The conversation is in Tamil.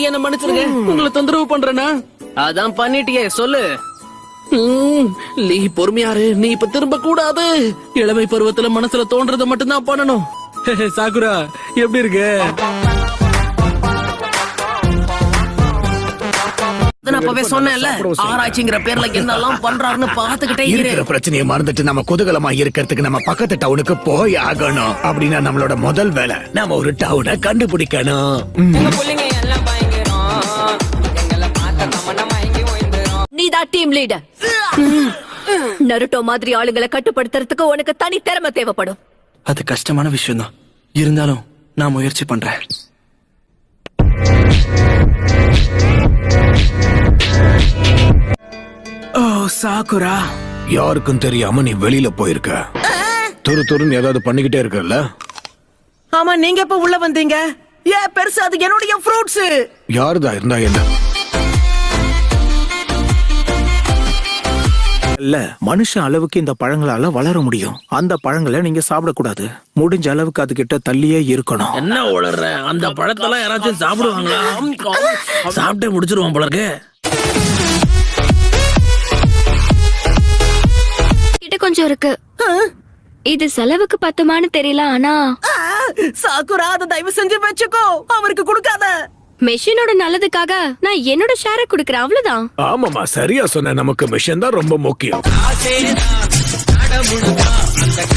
என்ன மன்னிச்சிருங்க, உங்களை தொந்தரவு பண்றேனா? அதான் பண்ணிட்டியே, சொல்லு. நீ பொறுமையாரு, நீ இப்ப திரும்ப கூடாது. இளமை பருவத்துல மனசுல தோன்றதை மட்டும்தான் பண்ணணும். சாகுரா எப்படி இருக்கு? அப்பவே சொன்னேன்ல, ஆராய்ச்சிங்கிற பேர்ல என்னெல்லாம் பண்றாருன்னு பாத்துக்கிட்டே இருக்கிற பிரச்சனையை மறந்துட்டு நம்ம குதூகலமா இருக்கிறதுக்கு நம்ம பக்கத்து டவுனுக்கு போய் ஆகணும். அப்படின்னா நம்மளோட முதல் வேலை நம்ம ஒரு டவுனை கண்டுபிடிக்கணும். நீதான் டீம் லீடர். நருட்டோ மாதிரி ஆளுங்களை கட்டுப்படுத்துறதுக்கு உனக்கு தனி திறமை தேவைப்படும். அது கஷ்டமான விஷயம் தான், இருந்தாலும் நான் முயற்சி பண்றேன். ஓ சாகுரா, யாருக்கும் தெரியாம நீ வெளியில போயிருக்க. துருன்னு ஏதாவது பண்ணிக்கிட்டே இருக்கல. ஆமா, நீங்க எப்ப உள்ள வந்தீங்க? ஏன் பெருசு, அது என்னுடைய ஃப்ரூட்ஸ். யாருதா இருந்தா என்ன? இல்ல, மனுஷன் அளவுக்கு இந்த பழங்களால வளர முடியும். அந்த பழங்களை நீங்க சாப்பிடக்கூடாது. முடிஞ்ச அளவுக்கு அது கிட்ட தள்ளியே இருக்கணும். என்ன உளற? அந்த பழத்தெல்லாம் யாராச்சும் சாப்பிடுவாங்களா? சாப்பிட்டே முடிச்சிருவான் போல இருக்கு. கிட்ட கொஞ்சம் இருக்கு. இது செலவுக்கு பத்துமான்னு தெரியல, ஆனா சாக்குரா, அதை தயவு செஞ்சு வச்சுக்கோ, அவருக்கு கொடுக்காத. மெஷினோட நல்லதுக்காக நான் என்னோட ஷேரை குடுக்கறேன், அவ்வளவுதான். ஆமாமா, சரியா சொன்ன. நமக்கு மிஷன் தான் ரொம்ப முக்கியம்.